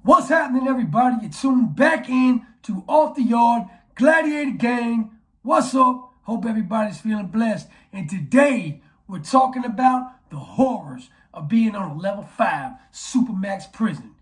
What's happening, everybody? You're tuned back in to Off the Yard, Gladiator Gang. What's up? Hope everybody's feeling blessed. And today, we're talking about the horrors of being on a level 5 Supermax prison.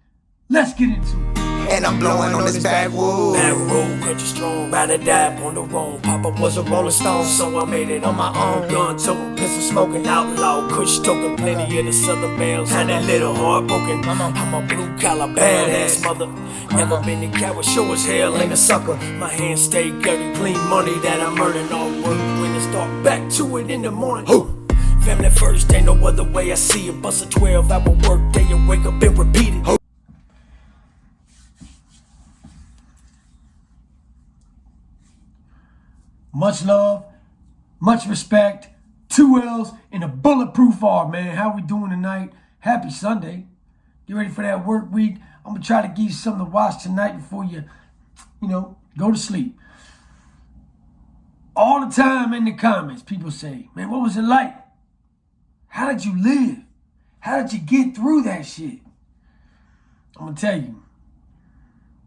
Let's get into it. And I'm blowing on this backwood. That road, cut you strong, ride or die on the road. Papa was a rolling stone, so I made it on my own. Gun toting, pistol smoking, outlaw, kush token, plenty of the southern bells. Had that little heartbroken. I'm a blue collar badass mother. Never been in coward, sure as hell ain't a sucker. My hands stay dirty, clean money that I'm earning all work. When it start back to it in the morning. Family first, ain't no other way I see it. Bust a 12-hour work day and wake up and repeat it. Much love, much respect, 2 L's in a bulletproof R, man. How we doing tonight? Happy Sunday. Get ready for that work week. I'm going to try to give you something to watch tonight before you go to sleep. All the time in the comments, people say, man, what was it like? How did you live? How did you get through that shit? I'm going to tell you,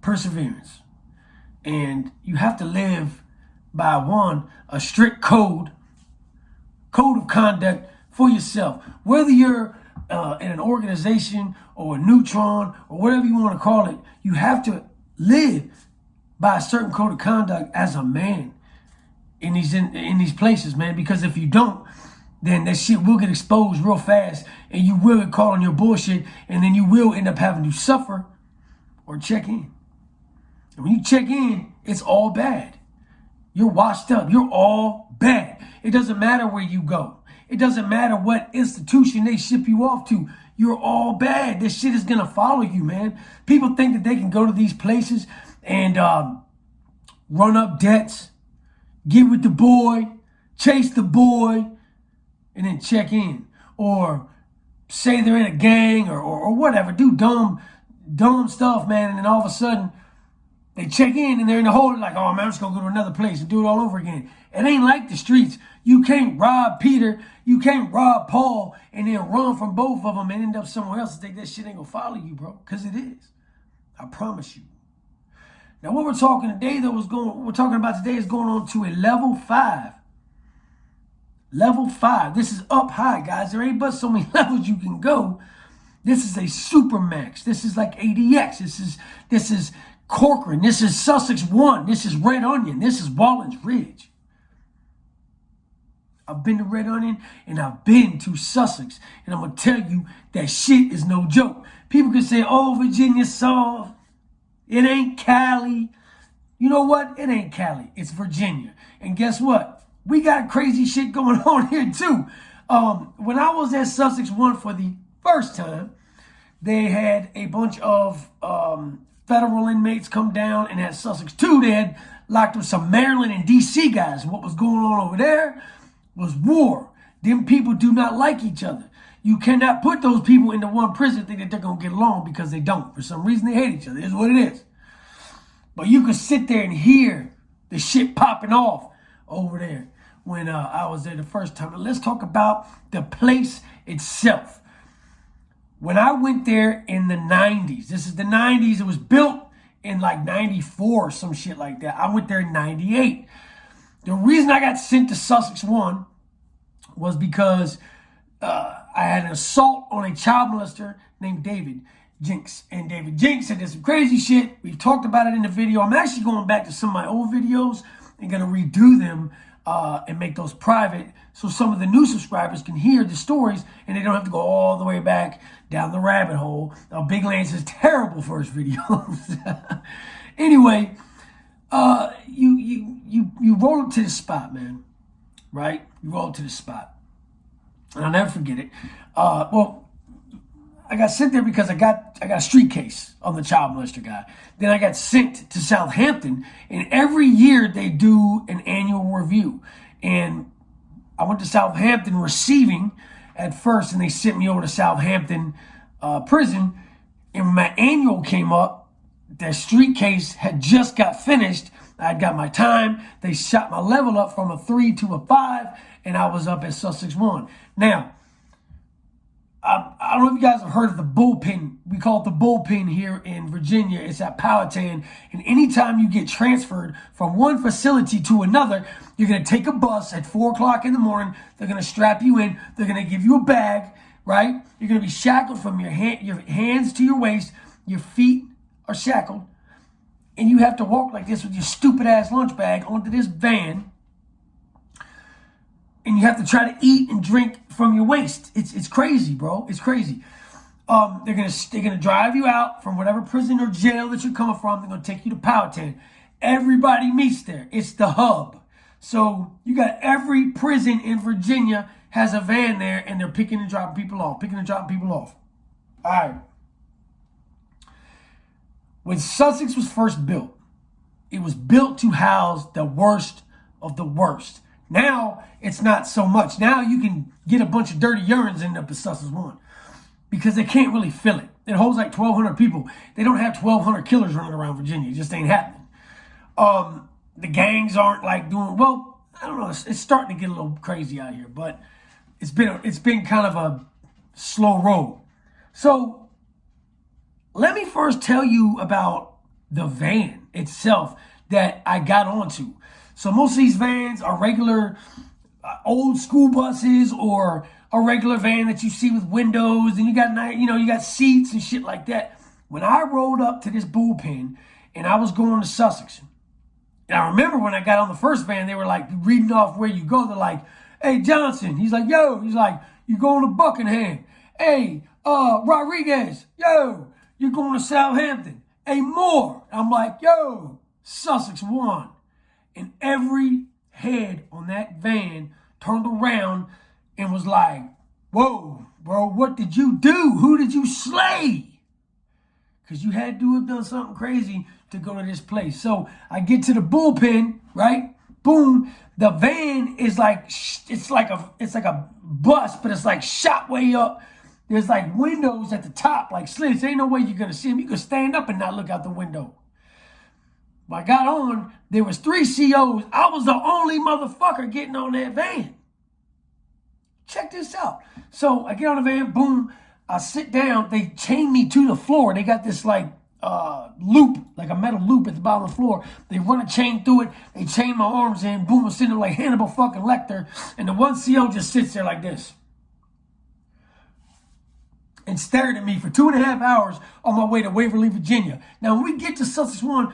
perseverance. And you have to live by a strict code of conduct for yourself. Whether you're in an organization or a neutron or whatever you want to call it, you have to live by a certain code of conduct as a man in these places, man. Because if you don't, then that shit will get exposed real fast, and you will get caught on your bullshit, and then you will end up having to suffer or check in. And when you check in, it's all bad. You're washed up. You're all bad. It doesn't matter where you go. It doesn't matter what institution they ship you off to. You're all bad. This shit is going to follow you, man. People think that they can go to these places and run up debts, get with the boy, chase the boy, and then check in. Or say they're in a gang or whatever. Do dumb stuff, man. And then all of a sudden, they check in and they're in the hole like, oh man, I'm just gonna go to another place and do it all over again. It ain't like the streets. You can't rob Peter, you can't rob Paul, and then run from both of them and end up somewhere else and think that shit ain't gonna follow you, bro. Because it is. I promise you. Now what we're talking about today is going on to a level 5. Level 5. This is up high, guys. There ain't but so many levels you can go. This is a Supermax. This is like ADX. This is Corcoran, this is Sussex 1, this is Red Onion, this is Wallens Ridge. I've been to Red Onion and I've been to Sussex, and I'm going to tell you that shit is no joke. People can say, oh, Virginia's soft, it ain't Cali. You know what? It ain't Cali, it's Virginia. And guess what? We got crazy shit going on here too. When I was at Sussex 1 for the first time, they had a bunch of federal inmates come down, and at Sussex 2, they had locked up some Maryland and DC guys. What was going on over there was war. Them people do not like each other. You cannot put those people into one prison and think that they're going to get along, because they don't. For some reason, they hate each other. It's what it is. But you could sit there and hear the shit popping off over there when I was there the first time. And let's talk about the place itself. When I went there in the 90s, this is the 90s, it was built in like 94 or some shit like that. I went there in 98. The reason I got sent to Sussex 1 was because I had an assault on a child molester named David Jinks. And David Jinks had did some crazy shit. We've talked about it in the video. I'm actually going back to some of my old videos and going to redo them and make those private, so some of the new subscribers can hear the stories and they don't have to go all the way back down the rabbit hole. Now, Big Lance's terrible first videos. Anyway, you roll up to the spot, man. Right? You roll up to the spot, and I'll never forget it. I got sent there because I got a street case on the child molester guy. Then I got sent to Southampton, and every year they do an annual review. And I went to Southampton receiving at first, and they sent me over to Southampton prison. And when my annual came up, that street case had just got finished. I'd got my time. They shot my level up from a 3 to a 5, and I was up at Sussex 1. Now, I don't know if you guys have heard of the bullpen. We call it the bullpen here in Virginia. It's at Powhatan. And anytime you get transferred from one facility to another, you're going to take a bus at 4 o'clock in the morning. They're going to strap you in. They're going to give you a bag, right? You're going to be shackled from your hands to your waist. Your feet are shackled. And you have to walk like this with your stupid ass lunch bag onto this van. And you have to try to eat and drink from your waist. It's crazy, bro. It's crazy. They're gonna drive you out from whatever prison or jail that you're coming from. They're gonna take you to Powhatan. Everybody meets there. It's the hub. So you got every prison in Virginia has a van there, and they're picking and dropping people off. All right. When Sussex was first built, it was built to house the worst of the worst. Now, it's not so much. Now you can get a bunch of dirty urines in up at Sussex 1 because they can't really fill it. It holds like 1,200 people. They don't have 1,200 killers running around Virginia. It just ain't happening. The gangs aren't like doing, well, I don't know. It's starting to get a little crazy out here, but it's been kind of a slow road. So let me first tell you about the van itself that I got onto. So most of these vans are regular old school buses or a regular van that you see with windows and you got seats and shit like that. When I rolled up to this bullpen and I was going to Sussex, and I remember when I got on the first van, they were like reading off where you go. They're like, hey, Johnson. He's like, yo. He's like, you going to Buckingham. Hey, Rodriguez. Yo, you're going to Southampton. Hey, Moore. I'm like, yo, Sussex 1. And every head on that van turned around and was like, whoa, bro, what did you do? Who did you slay? Because you had to have done something crazy to go to this place. So I get to the bullpen, right? Boom. The van is like, it's like a bus, but it's like shot way up. There's like windows at the top, like slits. Ain't no way you're going to see them. You can stand up and not look out the window. When I got on, there was 3 COs. I was the only motherfucker getting on that van. Check this out. So I get on the van, boom. I sit down. They chain me to the floor. They got this like loop, like a metal loop at the bottom of the floor. They run a chain through it. They chain my arms in. Boom, I'm sitting there like Hannibal fucking Lecter. And the one CO just sits there like this and stared at me for 2.5 hours on my way to Waverly, Virginia. Now, when we get to Sussex 1,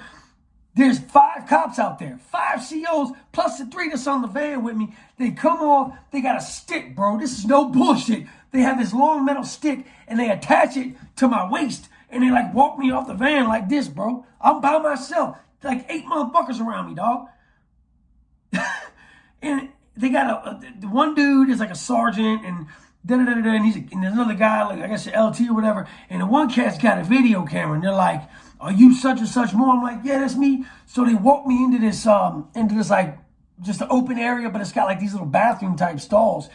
there's 5 cops out there, 5 COs, plus the 3 that's on the van with me. They come off, they got a stick, bro. This is no bullshit. They have this long metal stick, and they attach it to my waist, and they, like, walk me off the van like this, bro. I'm by myself. Like 8 motherfuckers around me, dog. And they got the one dude is like a sergeant, and da-da-da-da-da, and there's another guy, like I guess an LT or whatever, and the one cat's got a video camera, and they're like, are you such and such more? I'm like, yeah, that's me. So they walk me into this like just an open area, but it's got like these little bathroom type stalls,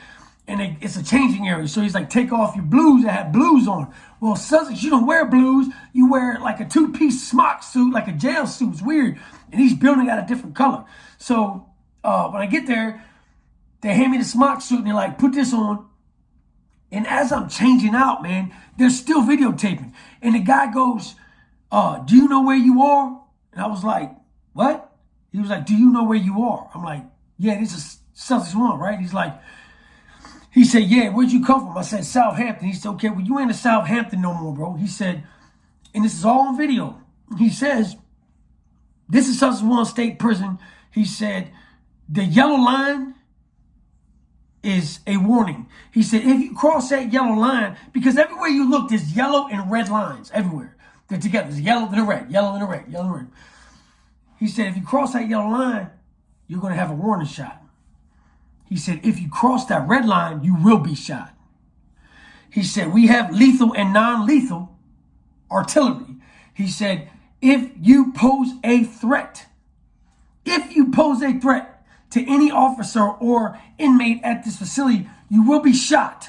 and it's a changing area. So he's like, take off your blues. I had blues on. Well, Sussex, you don't wear blues. You wear like a 2-piece smock suit, like a jail suit. It's weird. And each building got a different color. So when I get there, they hand me the smock suit and they're like, put this on. And as I'm changing out, man, they're still videotaping. And the guy goes, do you know where you are? And I was like, what? He was like, do you know where you are? I'm like, yeah, this is Sussex 1, right? He said, yeah, where'd you come from? I said, Southampton. He said, okay, well, you ain't in Southampton no more, bro. He said, and this is all on video. He says, this is Sussex 1 State Prison. He said, the yellow line is a warning. He said, if you cross that yellow line, because everywhere you look, there's yellow and red lines everywhere. They're together. There's yellow and a red, yellow and a red, yellow and a red. He said, if you cross that yellow line, you're going to have a warning shot. He said, if you cross that red line, you will be shot. He said, we have lethal and non-lethal artillery. He said, if you pose a threat to any officer or inmate at this facility, you will be shot.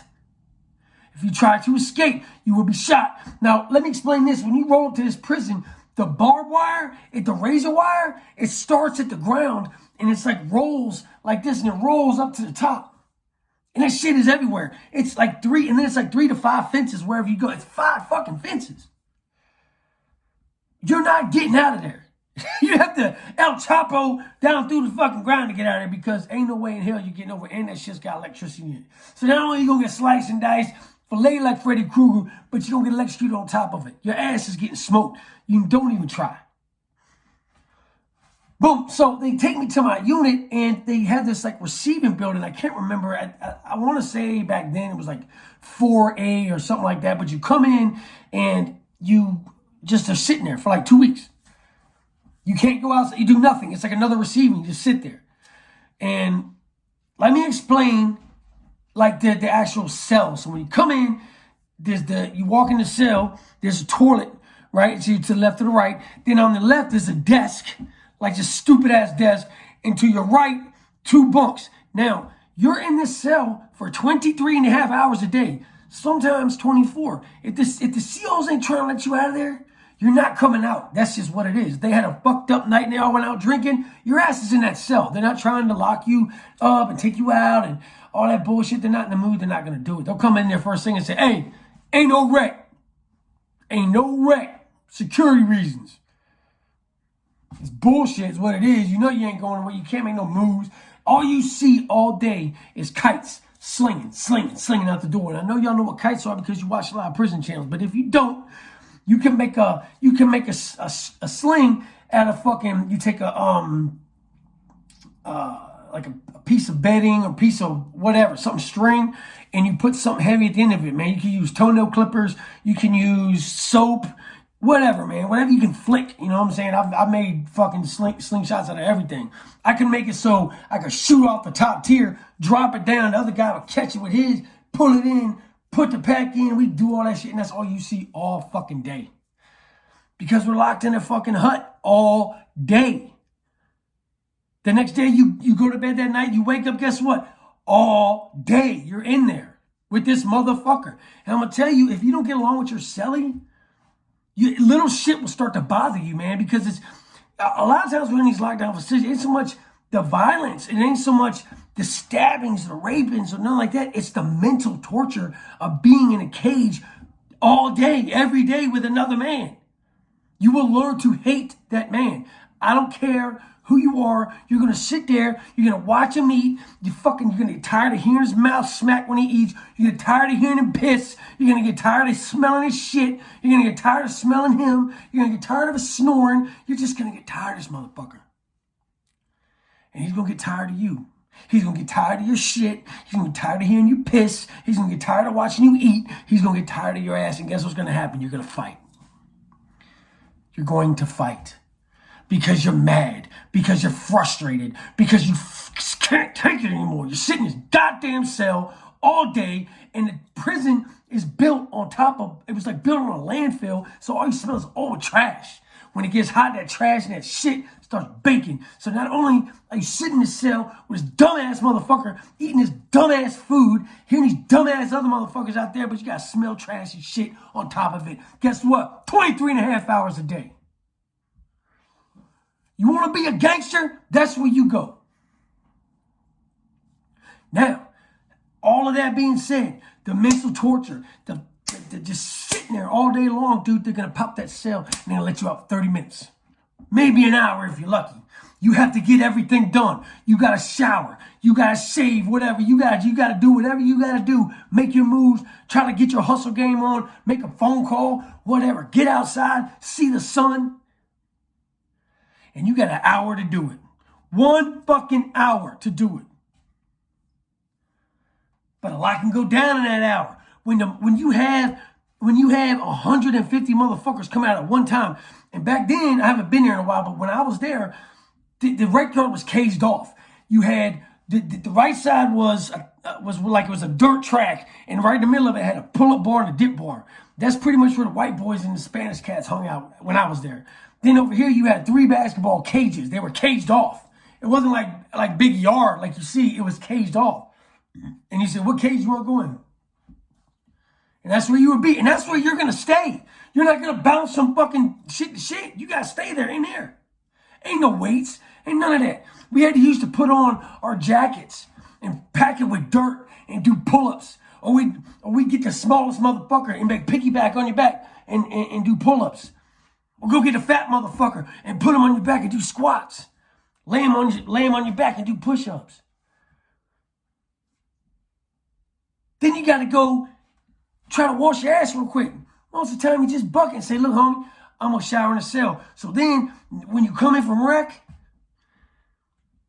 If you try to escape, you will be shot. Now, let me explain this. When you roll up to this prison, the barbed wire, the razor wire, it starts at the ground and it's like rolls like this and it rolls up to the top. And that shit is everywhere. It's like 3 to 5 fences wherever you go. It's 5 fucking fences. You're not getting out of there. You have to El Chapo down through the fucking ground to get out of there because ain't no way in hell you're getting over it. And that shit's got electricity in it. So not only are you going to get sliced and diced, filleted like Freddy Krueger, but you don't get electrocuted on top of it. Your ass is getting smoked. You don't even try. Boom. So they take me to my unit and they have this like receiving building. I can't remember. I want to say back then it was like 4A or something like that. But you come in and you just are sitting there for like 2 weeks. You can't go outside. You do nothing. It's like another receiving. You just sit there. And let me explain like the actual cell. So when you come in, you walk in the cell, there's a toilet, right? So you're to the left or the right. Then on the left is a desk, like just stupid ass desk. And to your right, 2 bunks. Now, you're in this cell for 23 and a half hours a day, sometimes 24. If the COs ain't trying to let you out of there, you're not coming out. That's just what it is. They had a fucked up night and they all went out drinking. Your ass is in that cell. They're not trying to lock you up and take you out and all that bullshit. They're not in the mood. They're not going to do it. They'll come in there first thing and say, hey, ain't no wreck. Ain't no wreck. Security reasons. It's bullshit is what it is. You know you ain't going away. You can't make no moves. All you see all day is kites slinging out the door. And I know y'all know what kites are because you watch a lot of prison channels. But if you don't, you can make a sling out of fucking, you take like a piece of bedding or piece of whatever, something string, and you put something heavy at the end of it, man. You can use toenail clippers, you can use soap, whatever, man. Whatever you can flick, you know what I'm saying? I've made fucking slingshots out of everything. I can make it so I can shoot off the top tier, drop it down, the other guy will catch it with his, pull it in, put the pack in, we do all that shit, and that's all you see all fucking day. Because we're locked in a fucking hut all day. The next day, you go to bed that night, you wake up, guess what? All day, you're in there with this motherfucker. And I'm going to tell you, if you don't get along with your cellie, little shit will start to bother you, man, because it's a lot of times we're in these lockdown facilities, it ain't so much the violence, it ain't so much the stabbings, the rapings, or nothing like that. It's the mental torture of being in a cage all day, every day with another man. You will learn to hate that man. I don't care who you are. You're going to sit there. You're going to watch him eat. You're going to get tired of hearing his mouth smack when he eats. You're going to get tired of hearing him piss. You're going to get tired of smelling his shit. You're going to get tired of smelling him. You're going to get tired of his snoring. You're just going to get tired of this motherfucker. And he's going to get tired of you. He's going to get tired of your shit. He's going to get tired of hearing you piss. He's going to get tired of watching you eat. He's going to get tired of your ass. And guess what's going to happen? You're going to fight. You're going to fight. Because you're mad. Because you're frustrated. Because you can't take it anymore. You're sitting in this goddamn cell all day. And the prison is built on top of, it was like built on a landfill. So all you smell is old trash. When it gets hot, that trash and that shit starts baking. So not only are you sitting in the cell with this dumbass motherfucker eating this dumbass food, hearing these dumbass other motherfuckers out there, but you gotta smell trash and shit on top of it. Guess what? 23 and a half hours a day. You wanna be a gangster? That's where you go. Now, all of that being said, the mental torture, the just sitting there all day long, dude, they're going to pop that cell and they're going to let you out 30 minutes. Maybe an hour if you're lucky. You have to get everything done. You got to shower. You got to shave, whatever. You got to do whatever you got to do. Make your moves. Try to get your hustle game on. Make a phone call, whatever. Get outside. See the sun. And you got an hour to do it. 1 fucking hour to do it. But a lot can go down in that hour. When you have 150 motherfuckers come out at one time, and back then I haven't been there in a while, but when I was there, the right yard was caged off. You had the right side was like it was a dirt track, and right in the middle of it had a pull-up bar and a dip bar. That's pretty much where the white boys and the Spanish cats hung out when I was there. Then over here you had 3 basketball cages. They were caged off. It wasn't like big yard like you see. It was caged off. And you said, what cage you want to go in? And that's where you would be. And that's where you're going to stay. You're not going to bounce some fucking shit to shit. You got to stay there in there. Ain't no weights. Ain't none of that. We had to use to put on our jackets and pack it with dirt and do pull-ups. Or we get the smallest motherfucker and make piggyback on your back and do pull-ups. Or go get a fat motherfucker and put him on your back and do squats. Lay him on your back and do push-ups. Then you got to go try to wash your ass real quick. Most of the time you just bucket and say, look, homie, I'm going to shower in the cell. So then when you come in from rec,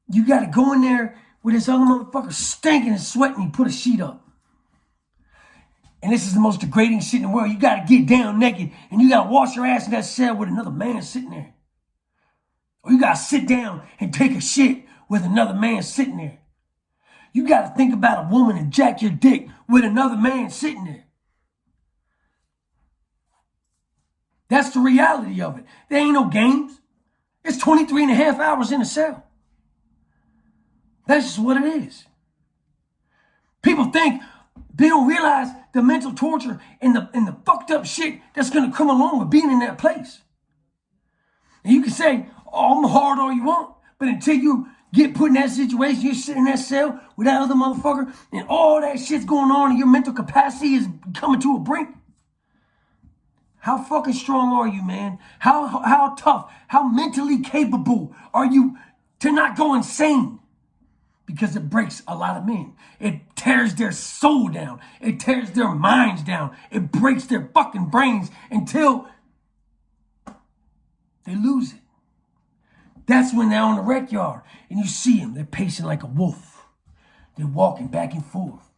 you got to go in there with this other motherfucker stinking and sweating. You put a sheet up. And this is the most degrading shit in the world. You got to get down naked and you got to wash your ass in that cell with another man sitting there. Or you got to sit down and take a shit with another man sitting there. You got to think about a woman and jack your dick with another man sitting there. That's the reality of it. There ain't no games. It's 23 and a half hours in a cell. That's just what it is. People think, they don't realize the mental torture and the fucked up shit that's going to come along with being in that place. And you can say, oh, I'm hard all you want. But until you get put in that situation, you're sitting in that cell with that other motherfucker and all that shit's going on and your mental capacity is coming to a brink. How fucking strong are you, man? How tough, how mentally capable are you to not go insane? Because it breaks a lot of men. It tears their soul down. It tears their minds down. It breaks their fucking brains until they lose it. That's when they're on the rec yard and you see them. They're pacing like a wolf. They're walking back and forth.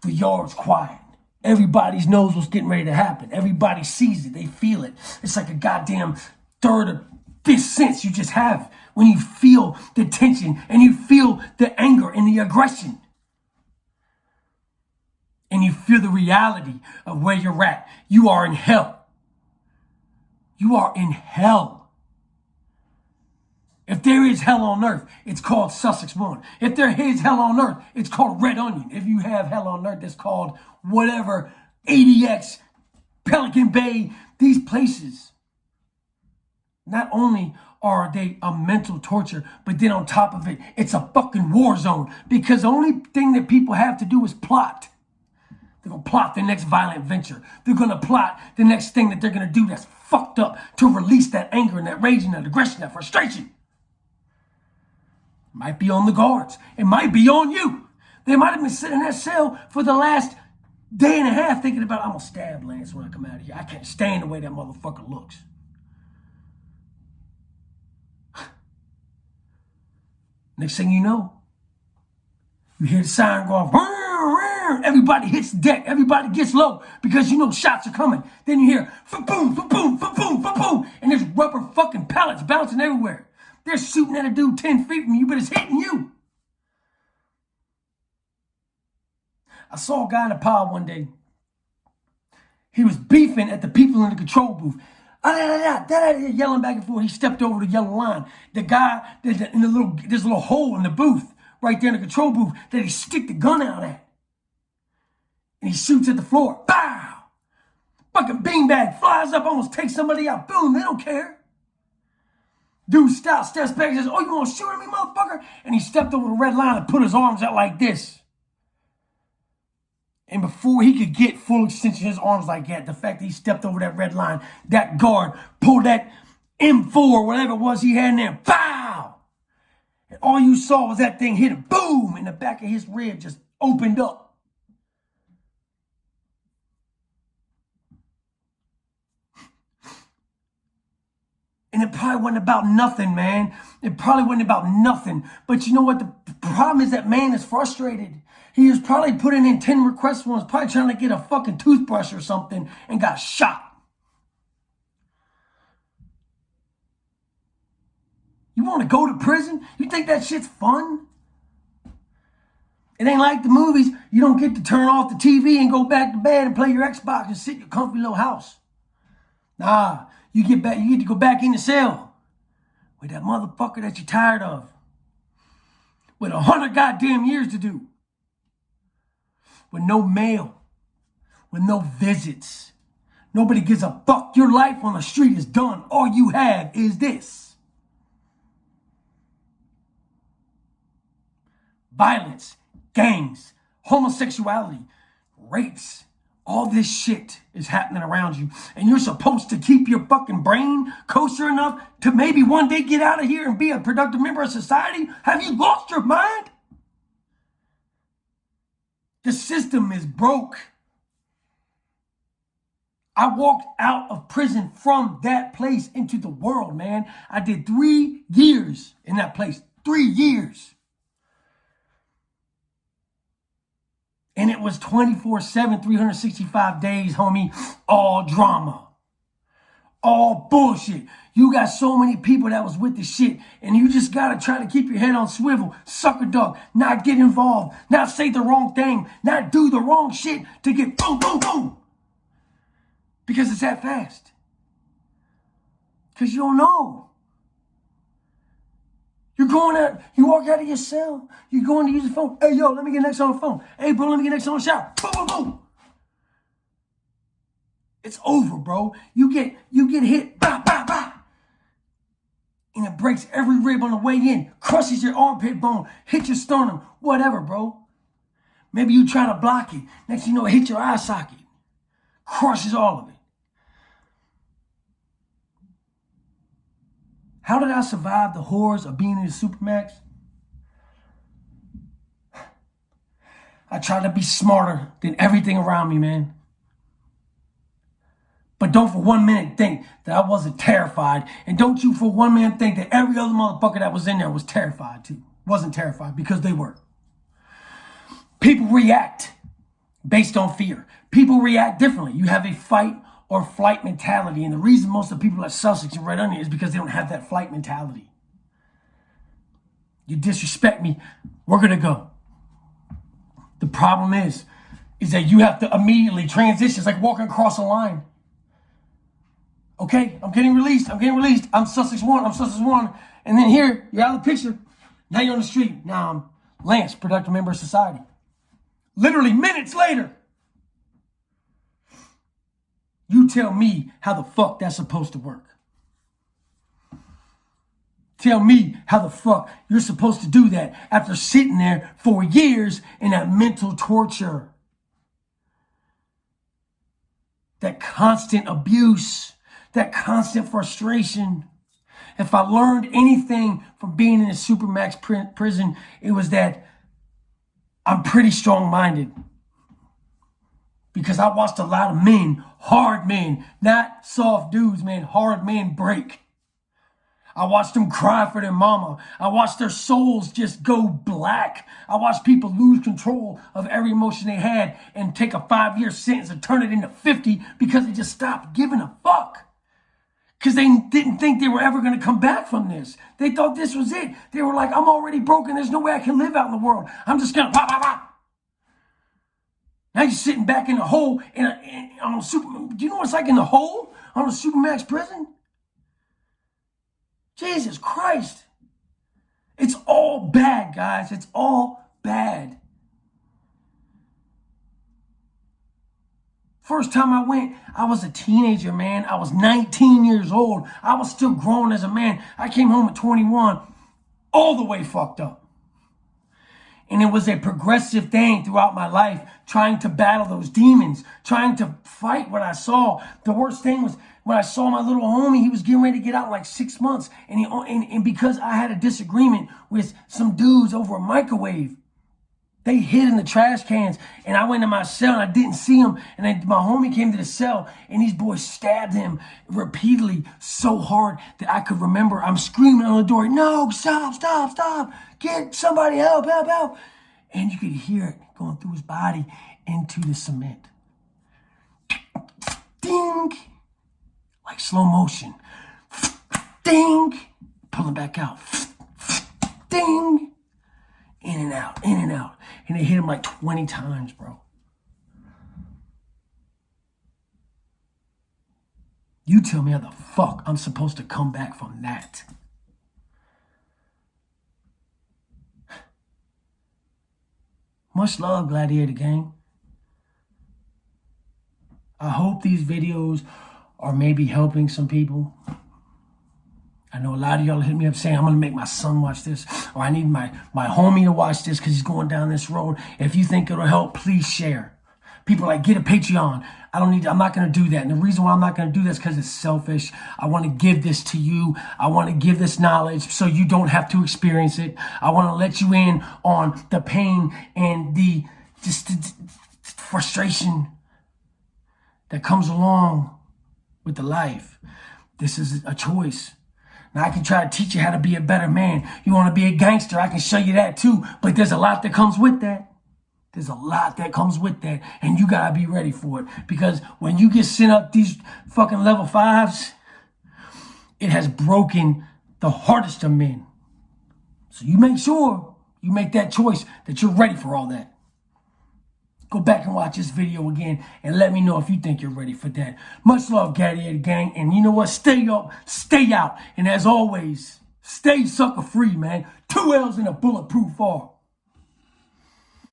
The yard's quiet. Everybody knows what's getting ready to happen. Everybody sees it. They feel it. It's like a goddamn third or fifth sense you just have when you feel the tension and you feel the anger and the aggression. And you feel the reality of where you're at. You are in hell. You are in hell. If there is hell on earth, it's called Sussex 1. If there is hell on earth, it's called Red Onion. If you have hell on earth, it's called whatever, ADX, Pelican Bay, these places. Not only are they a mental torture, but then on top of it, it's a fucking war zone. Because the only thing that people have to do is plot. They're going to plot the next violent venture. They're going to plot the next thing that they're going to do that's fucked up to release that anger and that rage and that aggression, that frustration. Might be on the guards. It might be on you. They might have been sitting in that cell for the last day and a half thinking about, I'm going to stab Lance when I come out of here. I can't stand the way that motherfucker looks. Next thing you know, you hear the siren go off. Everybody hits the deck. Everybody gets low because you know shots are coming. Then you hear fa-boom, fa-boom, fa-boom, fa-boom. And there's rubber fucking pellets bouncing everywhere. They're shooting at a dude 10 feet from you, but it's hitting you. I saw a guy in a pod one day. He was beefing at the people in the control booth. Yelling back and forth. He stepped over the yellow line. The guy, there's a little hole in the booth right there in the control booth that he stick the gun out at. And he shoots at the floor. Bow! Fucking beanbag flies up, almost takes somebody out. Boom, they don't care. Dude steps back and says, oh, you want to shoot at me, motherfucker? And he stepped over the red line and put his arms out like this. And before he could get full extension of his arms like that, the fact that he stepped over that red line, that guard pulled that M4, whatever it was he had in there, pow! And all you saw was that thing hit him, boom, and the back of his rib just opened up. And it probably wasn't about nothing, man. It probably wasn't about nothing. But you know what? The problem is that man is frustrated. He was probably putting in 10 requests for him, probably trying to get a fucking toothbrush or something and got shot. You want to go to prison? You think that shit's fun? It ain't like the movies. You don't get to turn off the TV and go back to bed and play your Xbox and sit in your comfy little house. Nah. You get to go back in the cell with that motherfucker that you're tired of. With 100 goddamn years to do. With no mail. With no visits. Nobody gives a fuck. Your life on the street is done. All you have is this. Violence, gangs, homosexuality, rapes. All this shit is happening around you. And you're supposed to keep your fucking brain kosher enough to maybe one day get out of here and be a productive member of society? Have you lost your mind? The system is broke. I walked out of prison from that place into the world, man. I did 3 years in that place. 3 years. And it was 24/7, 365 days, homie. All drama. All bullshit. You got so many people that was with the shit, and you just gotta try to keep your head on swivel, sucker dog, not get involved, not say the wrong thing, not do the wrong shit to get boom, boom, boom. Because it's that fast. Because you don't know. You're going out, you walk out of your cell, you're going to use the phone. Hey, yo, let me get next on the phone. Hey, bro, let me get next on the shower. Boom, boom, boom. It's over, bro. You get hit, bah, bah, bah. And it breaks every rib on the way in, crushes your armpit bone, hits your sternum, whatever, bro. Maybe you try to block it. Next thing you know, it hits your eye socket. Crushes all of it. How did I survive the horrors of being in the Supermax? I tried to be smarter than everything around me, man. But don't for 1 minute think that I wasn't terrified. And don't you for 1 minute think that every other motherfucker that was in there was terrified too. Wasn't terrified, because they were. People react based on fear. People react differently. You have a fight or flight mentality. And the reason most of the people at Sussex and Red Onion is because they don't have that flight mentality. You disrespect me, we're going to go. The problem is that you have to immediately transition. It's like walking across a line. Okay, I'm getting released. I'm Sussex 1. And then here, you're out of the picture. Now you're on the street. Now I'm Lance, productive member of society. Literally minutes later. You tell me how the fuck that's supposed to work. Tell me how the fuck you're supposed to do that after sitting there for years in that mental torture. That constant abuse, that constant frustration. If I learned anything from being in a Supermax prison, it was that I'm pretty strong-minded. Because I watched a lot of men, hard men, not soft dudes, man, hard men break. I watched them cry for their mama. I watched their souls just go black. I watched people lose control of every emotion they had and take a 5-year sentence and turn it into 50 because they just stopped giving a fuck. Because they didn't think they were ever going to come back from this. They thought this was it. They were like, I'm already broken. There's no way I can live out in the world. I'm just going to pop, pop, pop. Now you're sitting back in the hole on a super. Do you know what it's like in the hole on a Supermax prison? Jesus Christ. It's all bad, guys. It's all bad. First time I went, I was a teenager, man. I was 19 years old. I was still growing as a man. I came home at 21, all the way fucked up. And it was a progressive thing throughout my life, trying to battle those demons, trying to fight what I saw. The worst thing was when I saw my little homie, he was getting ready to get out in like 6 months. And because I had a disagreement with some dudes over a microwave, they hid in the trash cans. And I went to my cell and I didn't see him. And then my homie came to the cell and these boys stabbed him repeatedly so hard that I could remember. I'm screaming on the door, no, stop. Get somebody, help. And you could hear it going through his body into the cement. Ding. Like slow motion. Ding. Pulling back out. Ding. In and out. And they hit him like 20 times, bro. You tell me how the fuck I'm supposed to come back from that. Much love, Gladiator Gang. I hope these videos are maybe helping some people. I know a lot of y'all hit me up saying, I'm going to make my son watch this, or I need my homie to watch this because he's going down this road. If you think it'll help, please share. People are like, get a Patreon. I'm not going to do that. And the reason why I'm not going to do this is because it's selfish. I want to give this to you. I want to give this knowledge so you don't have to experience it. I want to let you in on the pain and the frustration that comes along with the life. This is a choice. Now, I can try to teach you how to be a better man. You want to be a gangster, I can show you that too. But there's a lot that comes with that. There's a lot that comes with that. And you got to be ready for it. Because when you get sent up these fucking level 5s, it has broken the hardest of men. So you make sure you make that choice that you're ready for all that. Go back and watch this video again and let me know if you think you're ready for that. Much love, Gladiator Gang. And you know what? Stay up, stay out. And as always, stay sucker free, man. 2 L's in a bulletproof R.